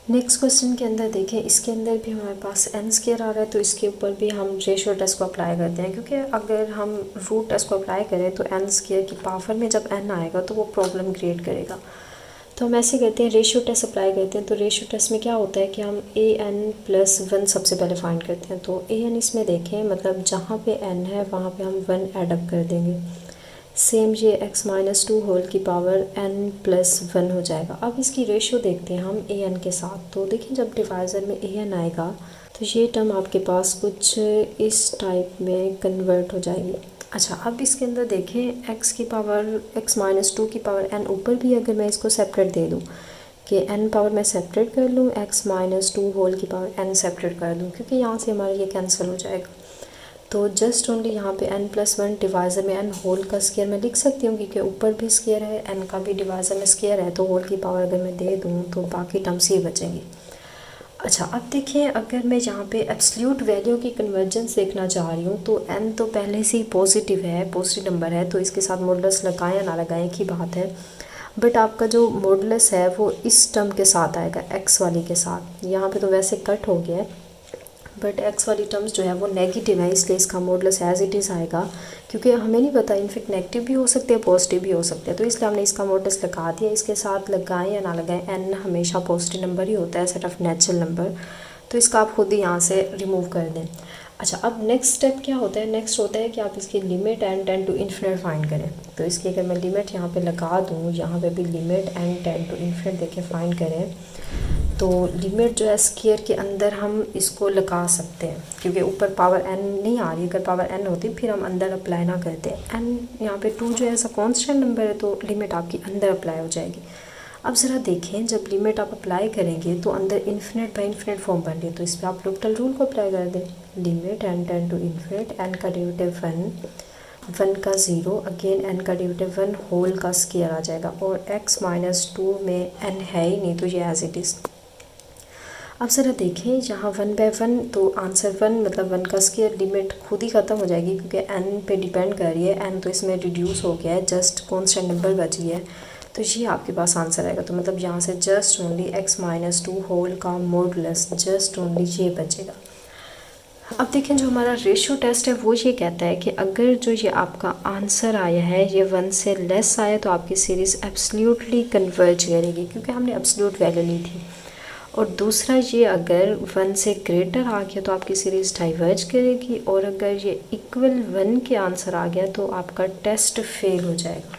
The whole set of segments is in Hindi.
नेक्स्ट क्वेश्चन के अंदर देखें, इसके अंदर भी हमारे पास एन स्क्वायर आ रहा है, तो इसके ऊपर भी हम रेशियो टेस्ट को अप्लाई करते हैं, क्योंकि अगर हम रूट टेस्ट को अप्लाई करें तो एन स्क्वायर की पावर में जब एन आएगा तो वो प्रॉब्लम क्रिएट करेगा। तो हम ऐसे करते हैं, रेशियो टेस्ट अप्लाई करते हैं। तो रेशियो टेस्ट में क्या होता है कि हम ए एन प्लस वन सबसे पहले फाइंड करते हैं। तो ए एन इसमें देखें, मतलब जहाँ पे एन है वहाँ पे हम वन एडअप कर देंगे। सेम ये x माइनस टू होल की पावर n प्लस वन हो जाएगा। अब इसकी रेशियो देखते हैं हम ए एन के साथ। तो देखिए जब डिवाइज़र में ए एन आएगा तो ये टर्म आपके पास कुछ इस टाइप में कन्वर्ट हो जाएगी। अच्छा, अब इसके अंदर देखें x की पावर x माइनस टू की पावर n ऊपर भी अगर मैं इसको सेपरेट दे दूँ कि n पावर मैं सेपरेट कर लूँ, x माइनस टू होल की पावर n सेपरेट कर दूँ, क्योंकि यहाँ से हमारा ये कैंसिल हो जाएगा। तो जस्ट ओनली यहाँ पे n प्लस वन डिवाइज़र में n होल का स्क्वायर मैं लिख सकती हूँ, क्योंकि ऊपर भी स्क्वायर है, n का भी डिवाइज़र में स्क्वायर है, तो होल की पावर अगर मैं दे दूँ तो बाकी टर्म्स ही बचेंगी। अच्छा, अब देखिए अगर मैं यहाँ पे एब्सोल्यूट वैल्यू की कन्वर्जेंस देखना चाह रही हूँ, तो n तो पहले से ही पॉजिटिव है, पॉजिटिव नंबर है, तो इसके साथ मॉडुलस लगाएं या ना लगाएं एक ही बात है। बट आपका जो मॉडुलस है वो इस टर्म के साथ आएगा, x वाली के साथ। यहाँ पे तो वैसे कट हो गया है, बट x वाली टर्म्स जो है वो नेगेटिव है, इसलिए इसका मॉडुलस एज इट इज़ आएगा, क्योंकि हमें नहीं पता, इनफेक्ट नेगेटिव भी हो सकते हैं, पॉजिटिव भी हो सकते हैं, तो इसलिए हमने इसका मॉडुलस लगा दिया। इसके साथ लगाएं या ना लगाएं, n हमेशा पॉजिटिव नंबर ही होता है, सेट ऑफ नेचुरल नंबर, तो इसका आप खुद ही यहाँ से रिमूव कर दें। अच्छा, अब नेक्स्ट स्टेप क्या होता है? नेक्स्ट होता है कि आप इसकी limit n tend to infinite find करें। तो इसकी अगर मैं लिमिट यहाँ पे लगा दूँ, यहाँ पे भी limit n tend to infinite देके फाइंड करें, तो लिमिट जो है स्क्वायर के अंदर हम इसको लगा सकते हैं, क्योंकि ऊपर पावर n नहीं आ रही। अगर पावर n होती फिर हम अंदर अप्लाई ना करते। n यहाँ पे 2 जो है ऐसा कॉन्स्टेंट नंबर है, तो लिमिट आपकी अंदर अप्लाई हो जाएगी। अब ज़रा देखें, जब लिमिट आप अप्लाई करेंगे तो अंदर इन्फिनिट बाई इन्फिनिट फॉर्म बन रही है, तो इस पर आप लोकल रूल को अप्लाई कर दें। Limit n tend to infinite, n का डेरिवेटिव 1 का 0, अगेन n का डेरिवेटिव 1 होल का स्क्वायर आ जाएगा, और x माइनस टू में n है ही नहीं, तो ये एज इट इज़। अब ज़रा देखें यहाँ 1/1, तो आंसर 1 मतलब 1 का स्क्वायर, लिमिट खुद ही ख़त्म हो जाएगी, क्योंकि n पे डिपेंड कर रही है। n तो इसमें रिड्यूस हो गया है, जस्ट कॉन्स्टेंट नंबर बच गया है, तो ये आपके पास आंसर आएगा। तो मतलब यहाँ से just only x minus two whole का मॉडुलस जस्ट ओनली ये बचेगा। अब देखें, जो हमारा रेशियो टेस्ट है वो ये कहता है कि अगर जो ये आपका आंसर आया है ये 1 से लेस आया, तो आपकी सीरीज़ एब्सोल्युटली कन्वर्ज करेगी, क्योंकि हमने एब्सोल्यूट वैल्यू ली थी। और दूसरा ये अगर 1 से ग्रेटर आ गया तो आपकी सीरीज़ डाइवर्ज करेगी, और अगर ये इक्वल 1 के आंसर आ गया तो आपका टेस्ट फेल हो जाएगा।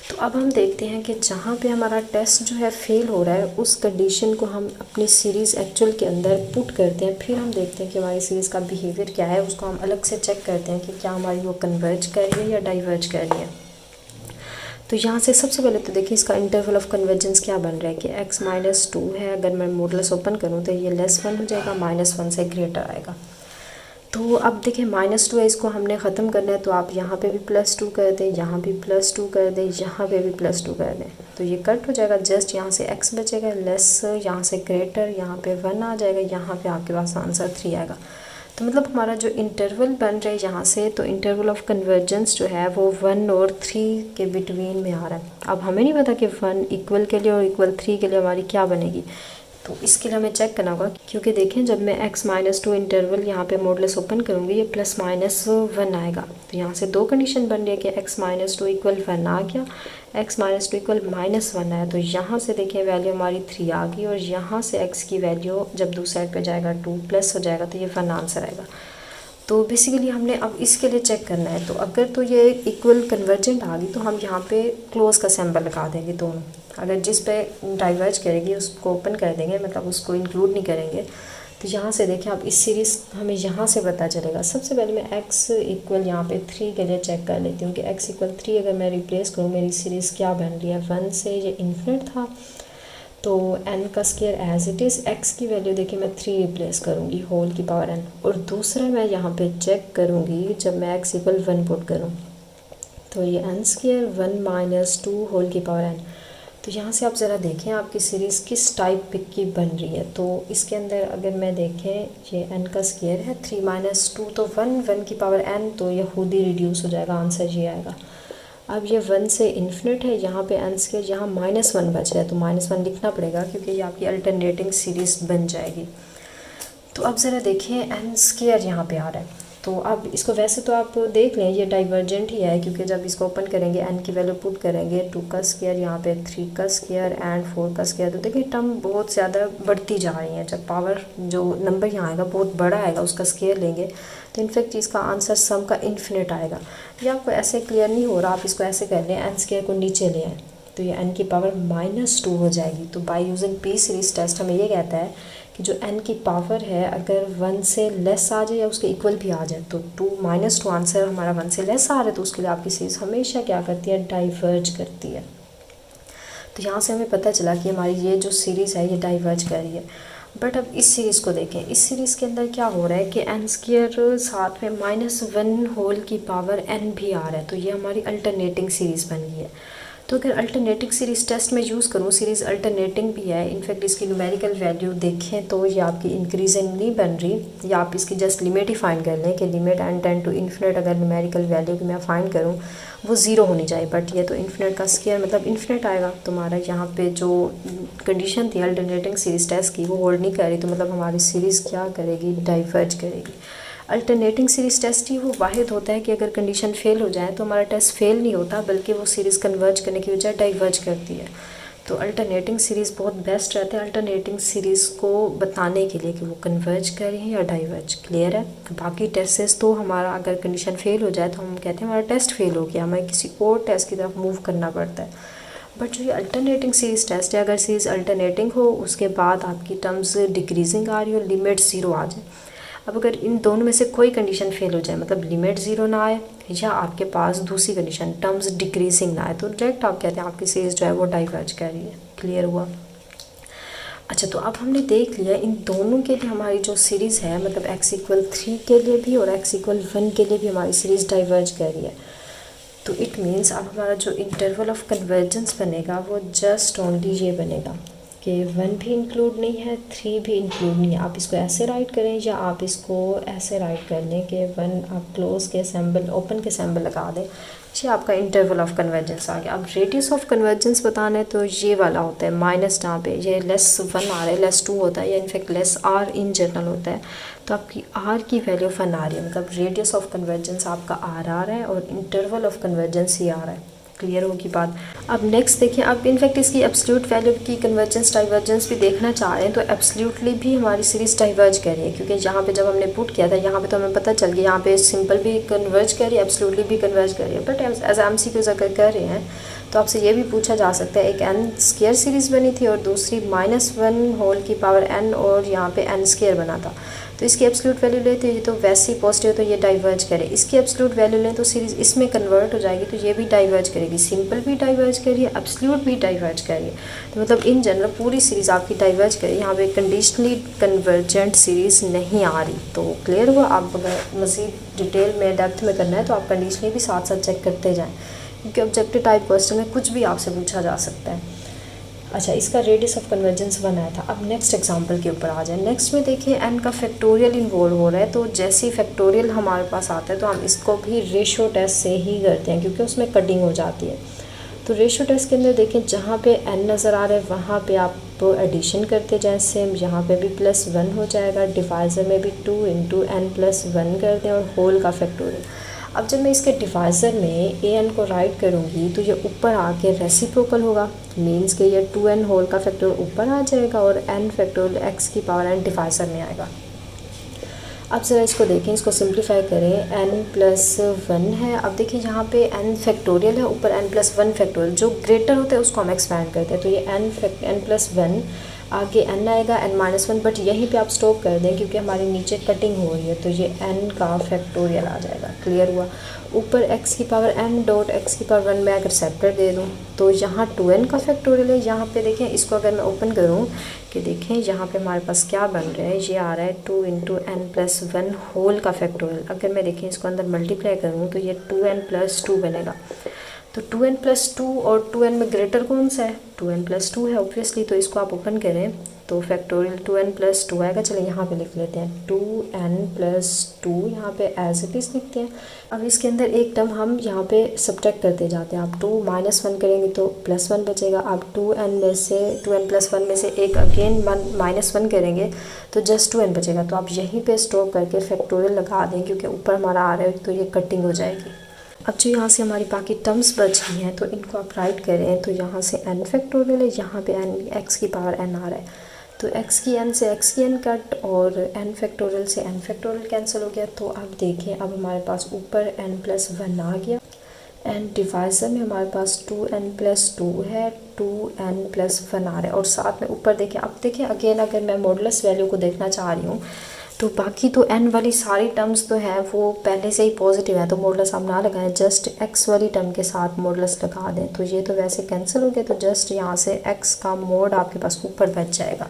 तो अब हम देखते हैं कि जहाँ पे हमारा टेस्ट जो है फेल हो रहा है, उस कंडीशन को हम अपनी सीरीज़ एक्चुअल के अंदर पुट करते हैं। फिर हम देखते हैं कि हमारी सीरीज़ का बिहेवियर क्या है, उसको हम अलग से चेक करते हैं कि क्या हमारी वो कन्वर्ज कर रही है या डाइवर्ज कर रही है। तो यहाँ से सबसे पहले तो देखिए इसका इंटरवल ऑफ कन्वर्जेंस क्या बन रहा है कि x माइनस टू है, अगर मैं मॉडुलस ओपन करूँ तो ये -1 हो जाएगा, -1 से ग्रेटर आएगा। तो अब देखिए -2 है, इसको हमने ख़त्म करना है, तो आप यहाँ पे भी +2 कर दें, यहाँ भी +2 कर दें, यहाँ पे भी +2 कर दें, तो ये कट हो जाएगा। जस्ट यहाँ से x बचेगा, लेस यहाँ से ग्रेटर, यहाँ पे 1 आ जाएगा, यहाँ पे आपके पास आंसर 3 आएगा। तो मतलब हमारा जो इंटरवल बन रहा है यहाँ से, तो इंटरवल ऑफ कन्वर्जेंस जो है वो 1 और 3 के बिटवीन में आ रहा है। अब हमें नहीं पता कि 1 इक्वल के लिए और इक्वल 3 के लिए हमारी क्या बनेगी, तो इसके लिए हमें चेक करना होगा, क्योंकि देखें जब मैं x माइनस टू इंटरवल यहाँ पे मॉडुलस ओपन करूँगी ये +-1 आएगा। तो यहाँ से दो कंडीशन बन रही है कि x माइनस टू इक्वल 1 आ गया, x माइनस टू इक्वल -1 आया, तो यहाँ से देखिए वैल्यू हमारी 3 आ गई, और यहाँ से x की वैल्यू जब दूसरी साइड पे जाएगा 2 प्लस हो जाएगा, तो ये 1 आंसर आएगा। तो बेसिकली हमने अब इसके लिए चेक करना है, तो अगर तो ये इक्वल कन्वर्जेंट आ गई तो हम यहाँ पे क्लोज का सिंबल लगा देंगे दोनों। अगर जिस पे डाइवर्ज करेगी उसको ओपन कर देंगे, मतलब उसको इंक्लूड नहीं करेंगे। तो यहाँ से देखिए अब इस सीरीज़ हमें यहाँ से पता चलेगा। सबसे पहले मैं x इक्वल यहाँ पे 3 के लिए चेक कर लेती हूँ कि x इक्वल 3 अगर मैं रिप्लेस करूँ मेरी सीरीज़ क्या बन रही है। 1 से ये इन्फिनिट था, तो n का square as it is, x की वैल्यू देखिए मैं 3 रिप्लेस करूँगी होल की पावर n, और दूसरा मैं यहाँ पे चेक करूँगी जब मैं x इक्वल 1 पुट करूँ, तो ये n स्क्वायर 1 माइनस 2 होल की पावर n। तो यहाँ से आप ज़रा देखें आपकी सीरीज़ किस टाइप की बन रही है। तो इसके अंदर अगर मैं देखें ये n का स्क्वायर है 3 माइनस 2, तो 1 की पावर n, तो ये खुद ही रिड्यूस हो जाएगा, आंसर ये आएगा। अब ये 1 से इन्फिनिट है, यहाँ पे n स्क्वायर, यहाँ -1 बच रहा है तो -1 लिखना पड़ेगा क्योंकि ये आपकी अल्टरनेटिंग सीरीज़ बन जाएगी। तो अब ज़रा देखिए n स्क्वायर यहाँ पे आ रहा है, तो अब इसको वैसे तो आप देख लें ये डाइवर्जेंट ही है क्योंकि जब इसको ओपन करेंगे n की वैल्यू पुट करेंगे 2 का स्क्वायर, यहाँ पे 3 का स्क्वायर एंड 4 का स्क्वायर, तो देखिए टर्म बहुत ज़्यादा बढ़ती जा रही है। जब पावर जो नंबर यहाँ आएगा बहुत बड़ा आएगा उसका स्क्वायर लेंगे तो इनफैक्ट इसका आंसर सम का इन्फिनिट आएगा। ये आपको ऐसे क्लियर नहीं हो रहा, आप इसको ऐसे कर लें, n स्क्वायर को नीचे ले आएँ तो ये n की पावर -2 हो जाएगी। तो by using P series test हमें ये कहता है कि जो n की पावर है अगर 1 से लेस आ जाए या उसके इक्वल भी आ जाए तो -2 आंसर हमारा 1 से लेस आ रहा है तो उसके लिए आपकी सीरीज़ हमेशा क्या करती है, डाइवर्ज करती है। तो यहाँ से हमें पता चला कि हमारी ये जो सीरीज़ है ये डाइवर्ज कर रही है। बट अब इस सीरीज़ को देखें, इस सीरीज़ के अंदर क्या हो रहा है कि n स्क्वायर साथ में -1 होल की पावर n भी आ रहा है, तो ये हमारी अल्टरनेटिंग सीरीज़ बन गई है। तो अगर अल्टरनेटिंग सीरीज़ टेस्ट में यूज़ करूँ, सीरीज़ अल्टरनेटिंग भी है, इनफैक्ट इसकी न्यूमेरिकल वैल्यू देखें तो ये आपकी इंक्रीजिंग नहीं बन रही, या आप इसकी जस्ट लिमिट ही फाइंड कर लें कि limit n tend to infinite अगर न्यूमेरिकल वैल्यू की मैं फाइंड करूँ वो 0 होनी चाहिए, बट ये तो इन्फिनिट का स्क्वायर मतलब इन्फिनिट आएगा। तो हमारा यहाँ पे जो कंडीशन थी अल्टरनेटिंग सीरीज़ टेस्ट की वो होल्ड नहीं कर रही, तो मतलब हमारी सीरीज़ क्या करेगी, डाइवर्ज करेगी। अल्टरनेटिंग सीरीज़ टेस्ट ही वो वाहिद होता है कि अगर कंडीशन फेल हो जाए तो हमारा टेस्ट फेल नहीं होता बल्कि वो सीरीज़ कन्वर्ज करने की बजाय डाइवर्ज करती है। तो अल्टरनेटिंग सीरीज़ बहुत बेस्ट रहता है अल्टरनेटिंग सीरीज़ को बताने के लिए कि वो कन्वर्ज कर रही है या डाइवर्ज। क्लियर है। बाकी टेस्टेस तो हमारा अगर कंडीशन फेल हो जाए तो हम कहते हैं हमारा टेस्ट फेल हो गया, हमें किसी और टेस्ट की तरफ मूव करना पड़ता है। बट जो ये अल्टरनेटिंग सीरीज़ टेस्ट है, अगर सीरीज़ अल्टरनेटिंग हो उसके बाद आपकी टर्म्स डिक्रीजिंग आ रही हो, लिमिट 0 आ जाए, अब अगर इन दोनों में से कोई कंडीशन फेल हो जाए मतलब लिमिट 0 ना आए या आपके पास दूसरी कंडीशन टर्म्स डिक्रीजिंग ना आए तो डायरेक्ट आप कहते हैं आपकी सीरीज़ जो है वो डाइवर्ज कर रही है। क्लियर हुआ। अच्छा, तो अब हमने देख लिया इन दोनों के लिए हमारी जो सीरीज़ है मतलब x=3 के लिए भी और x=1 के लिए भी हमारी सीरीज़ डाइवर्ज कर रही है। तो इट मीन्स अब हमारा जो इंटरवल ऑफ कन्वर्जेंस बनेगा वो जस्ट ओनली ये बनेगा कि 1 भी इंक्लूड नहीं है, 3 भी इंक्लूड नहीं है। आप इसको ऐसे राइट करें या आप इसको ऐसे राइट कर लें कि 1 आप क्लोज के सिंबल ओपन के सिंबल लगा दें, ये आपका इंटरवल ऑफ कन्वर्जेंस आ गया। अब रेडियस ऑफ कन्वर्जेंस बताना है तो ये वाला होता है माइनस, जहाँ पे ये -1 आ रहा है, -2 होता है या इनफैक्ट -r इन जनरल होता है। तो आपकी r की वैल्यू 1 आ रही है, मतलब रेडियस ऑफ कन्वर्जेंस आपका r आ रहा है और इंटरवल ऑफ कन्वर्जेंस ही आ रहा है। क्लियर होगी बात। अब नेक्स्ट देखिए, अब इनफैक्ट इसकी एब्सोल्यूट वैल्यू की कन्वर्जेंस डाइवर्जेंस भी देखना चाह रहे हैं तो एब्सोल्यूटली भी हमारी सीरीज़ डाइवर्ज कर रही है, क्योंकि यहाँ पे जब हमने पुट किया था यहाँ पे तो हमें पता चल गया यहाँ पे सिंपल भी कन्वर्ज कर रही है, एब्सोल्यूटली भी कन्वर्ज कर रही है। बट एज MCQs अगर कर रहे हैं तो आपसे ये भी पूछा जा सकता है, एक n स्क्वायर सीरीज़ बनी थी और दूसरी -1 होल की पावर n और यहाँ पे n स्क्वायर बना था, तो इसकी एब्सोल्यूट वैल्यू लेते हैं तो वैसे ही पॉजिटिव तो ये डाइवर्ज करे, इसकी एब्सोल्यूट वैल्यू लें तो सीरीज़ इसमें कन्वर्ट हो जाएगी तो ये भी डाइवर्ज करेगी, सिंपल भी डाइवर्ज करिए, एब्सोल्यूट भी डाइवर्ज करिए। तो मतलब इन जनरल पूरी सीरीज़ आपकी डाइवर्ज करे, यहाँ पे कंडीशनली कन्वर्जेंट सीरीज़ नहीं आ रही। तो क्लियर हुआ। आप अगर मज़ीद डिटेल में डेप्थ में करना है तो आप कंडीशनली भी साथ साथ चेक करते जाएँ, क्योंकि ऑब्जेक्टिव टाइप क्वेश्चन में कुछ भी आपसे पूछा जा सकता है। अच्छा, इसका रेडियस ऑफ कन्वर्जेंस 1 आया था। अब नेक्स्ट एग्जांपल के ऊपर आ जाए। नेक्स्ट में देखिए n का फैक्टोरियल इन्वॉल्व हो रहा है, तो जैसे ही फैक्टोरियल हमारे पास आता है तो हम इसको भी रेशो टेस्ट से ही करते हैं क्योंकि उसमें कटिंग हो जाती है। तो रेशो टेस्ट के अंदर देखें जहाँ पे n नज़र आ रहा है वहाँ पे आप एडिशन करते जाएँ, सेम यहाँ पे भी +1 हो जाएगा, डिवाइज़र में भी 2 × n+1 कर दें और होल का फैक्टोरियल। अब जब मैं इसके डिवाइज़र में an को राइट करूँगी तो ये ऊपर आके रेसिप्रोकल होगा, मीन्स कि ये 2n होल का फैक्टोरियल ऊपर आ जाएगा और n फैक्टोरियल x की पावर n डिवाइज़र में आएगा। अब ज़रा इसको देखें, इसको सिंप्लीफाई करें, n+1 है। अब देखिए यहाँ पे n फैक्टोरियल है, ऊपर n+1 फैक्टोरियल, जो ग्रेटर होता है उसको हम एक्सपैंड करते हैं। तो ये n+1 आगे n आएगा n-1, बट यहीं पे आप स्टॉप कर दें क्योंकि हमारे नीचे कटिंग हो रही है, तो ये n का फैक्टोरियल आ जाएगा। क्लियर हुआ। ऊपर x की पावर n डॉट x की पावर 1 में अगर सेपरेट दे दूँ तो यहाँ 2n का फैक्टोरियल है। यहाँ पे देखें, इसको अगर मैं ओपन करूँ कि देखें यहाँ पे हमारे पास क्या बन रहा है, ये आ रहा है 2 × n+1 होल का फैक्टोरियल। अगर मैं देखें इसको अंदर मल्टीप्लाई करूँ तो ये 2n+2 बनेगा। तो 2n+2 और 2n में ग्रेटर कौन सा है, 2n+2 है ऑब्वियसली। तो इसको आप ओपन करें तो फैक्टोरियल 2n+2 आएगा। चलिए यहाँ पे लिख लेते हैं 2n+2, यहाँ पे एज इट इज़ लिखते हैं। अब इसके अंदर एक टर्म हम यहाँ पे सब्ट्रैक्ट करते जाते हैं। आप 2 -1 करेंगे तो +1 बचेगा। आप 2n+1 में से एक अगेन -1 करेंगे तो जस्ट 2n बचेगा। तो आप यहीं पे स्टॉप करके फैक्टोरियल लगा दें, क्योंकि ऊपर हमारा आ रहा है तो ये कटिंग हो जाएगी। अब जो यहाँ से हमारी बाकी टर्म्स बच गई हैं तो इनको आप राइट करें, तो यहाँ से n फैक्टोरियल है, यहाँ पे x की पावर n आ रहा है, तो x की n से x की n कट और n फैक्टोरियल से n फैक्टोरियल कैंसिल हो गया। तो अब देखें, अब हमारे पास ऊपर n+1 आ गया एंड डिवाइज़र में हमारे पास 2n+2 है, 2n+1 आ रहा है और साथ में ऊपर देखें। अब देखें अगेन, अगर मैं मॉडुलस वैल्यू को देखना चाह रही हूँ तो बाकी तो n वाली सारी टर्म्स तो हैं वो पहले से ही पॉजिटिव है, तो मॉडुलस आप ना लगाएं, जस्ट x वाली टर्म के साथ मॉडुलस लगा दें। तो ये तो वैसे कैंसिल हो गया, तो जस्ट यहाँ से x का मोड आपके पास ऊपर बच जाएगा।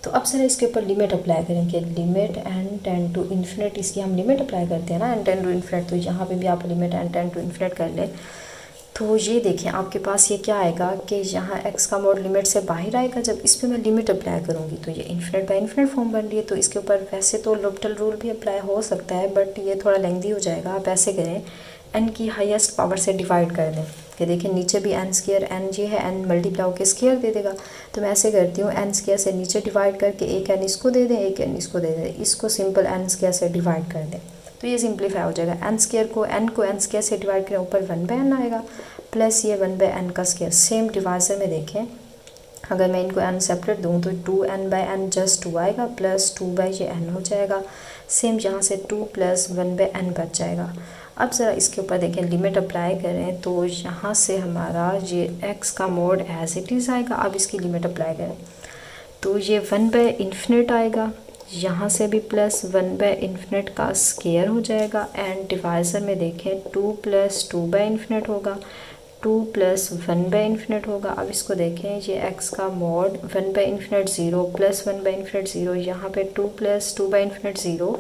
तो अब सर इसके ऊपर लिमिट अप्लाई करेंगे, limit n tend to infinite, इसकी हम लिमिट अप्लाई करते हैं ना n टेंड टू इन्फिनिट, तो यहाँ पे भी आप limit n tend to infinite कर लें। तो ये देखें आपके पास ये क्या आएगा कि यहाँ x का मोड लिमिट से बाहर आएगा। जब इस पर मैं लिमिट अप्लाई करूँगी तो ये इन्फिनिट बाय इन्फिनिट फॉर्म बन रही है। तो इसके ऊपर वैसे तो लोपिटल रूल भी अप्लाई हो सकता है, बट ये थोड़ा लेंथी हो जाएगा। आप ऐसे करें, n की हाईएस्ट पावर से डिवाइड कर दें कि देखिए नीचे भी n स्क्वायर, n ये है n मल्टीप्लाई होकर स्क्वायर दे देगा। तो मैं ऐसे करती हूँ, n स्क्वायर से नीचे डिवाइड करके एक n इसको दे दें, एक n इसको दे दें, इसको सिंपल n स्क्वायर से डिवाइड कर दें तो ये सिंप्लीफाई हो जाएगा। n स्क्वायर को n स्क्वायर से डिवाइड करें, ऊपर 1/n आएगा प्लस ये 1/n का स्क्वायर। सेम डिवाइजर में देखें, अगर मैं इनको n सेपरेट दूँ तो 2n/n जस्ट 2 आएगा प्लस 2 ये n हो जाएगा। सेम यहाँ से 2 + 1/n बच जाएगा। अब ज़रा इसके ऊपर देखें, लिमिट अप्लाई करें तो यहाँ से हमारा ये x का मोड एज इट इज़ आएगा। अब इसकी लिमिट अप्लाई करें तो ये 1/∞ आएगा, यहाँ से भी प्लस 1/∞ का स्क्वायर हो जाएगा एंड डिवाइज़र में देखें 2 + 2/∞ होगा, 2 + 1/∞ होगा। अब इसको देखें, ये x का मोड 1/∞ 0 प्लस 1/∞ 0, यहाँ पे 2 + 2/∞ 0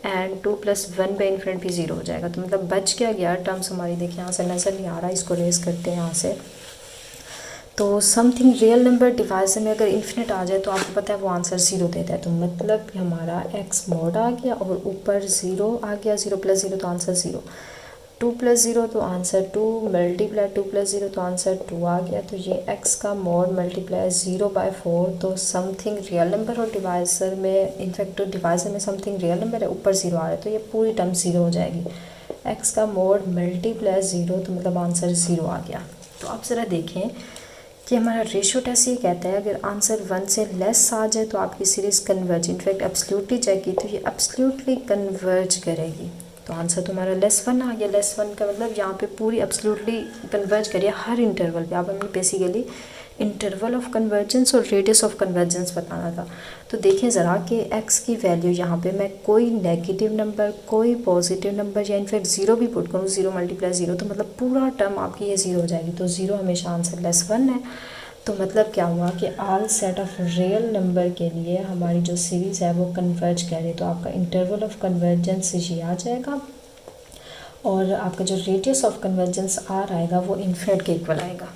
एंड 2 + 1/∞ भी 0 हो जाएगा। तो मतलब बच क्या गया टर्म्स हमारी, देखिए यहाँ से नज़र नहीं आ रहा, इसको रेज करते हैं यहाँ से। तो समथिंग रियल नंबर डिवाइजर में अगर इन्फिनिट आ जाए तो आपको पता है वो आंसर 0 देता है। तो मतलब हमारा x मोड आ गया और ऊपर 0 आ गया, 0 + 0 तो आंसर 0, 2 + 0 तो आंसर 2, मल्टीप्लाई 2 + 0 तो आंसर 2 आ गया। तो ये x का मोड मल्टीप्लाई 0/4, तो समथिंग रियल नंबर और डिवाइज़र में, इनफैक्ट डिवाइज़र में समथिंग रियल नंबर है, ऊपर 0 आ रहा है तो ये पूरी टर्म 0 हो जाएगी। x का मोड मल्टीप्लाई 0 तो मतलब आंसर 0 आ गया। तो आप ज़रा देखें कि हमारा रेशियो टेस्ट ये कहता है अगर आंसर 1 से लेस आ जाए तो आपकी series converge, in fact absolutely check की तो ये एब्सोल्युटली कन्वर्ज करेगी। तो आंसर तो हमारा +1 आ गया। +1 का मतलब यहाँ पे पूरी एब्सोल्युटली कन्वर्ज करिए हर इंटरवल पे। आप हमें बेसिकली इंटरवल ऑफ कन्वर्जेंस और रेडियस ऑफ कन्वर्जेंस बताना था। तो देखें ज़रा कि x की वैल्यू यहाँ पे मैं कोई नेगेटिव नंबर, कोई पॉजिटिव नंबर या इनफैक्ट 0 भी पुट करूँ, 0 × 0 तो मतलब पूरा टर्म आपकी ये 0 हो जाएगी। तो 0 हमेशा आंसर +1 है। तो मतलब क्या हुआ कि all set of real number के लिए हमारी जो सीरीज़ है वो कन्वर्ज करे। तो आपका इंटरवल ऑफ कन्वर्जेंस ये आ जाएगा और आपका जो रेडियस ऑफ कन्वर्जेंस आएगा वो इन्फिनिट के इक्वल आएगा।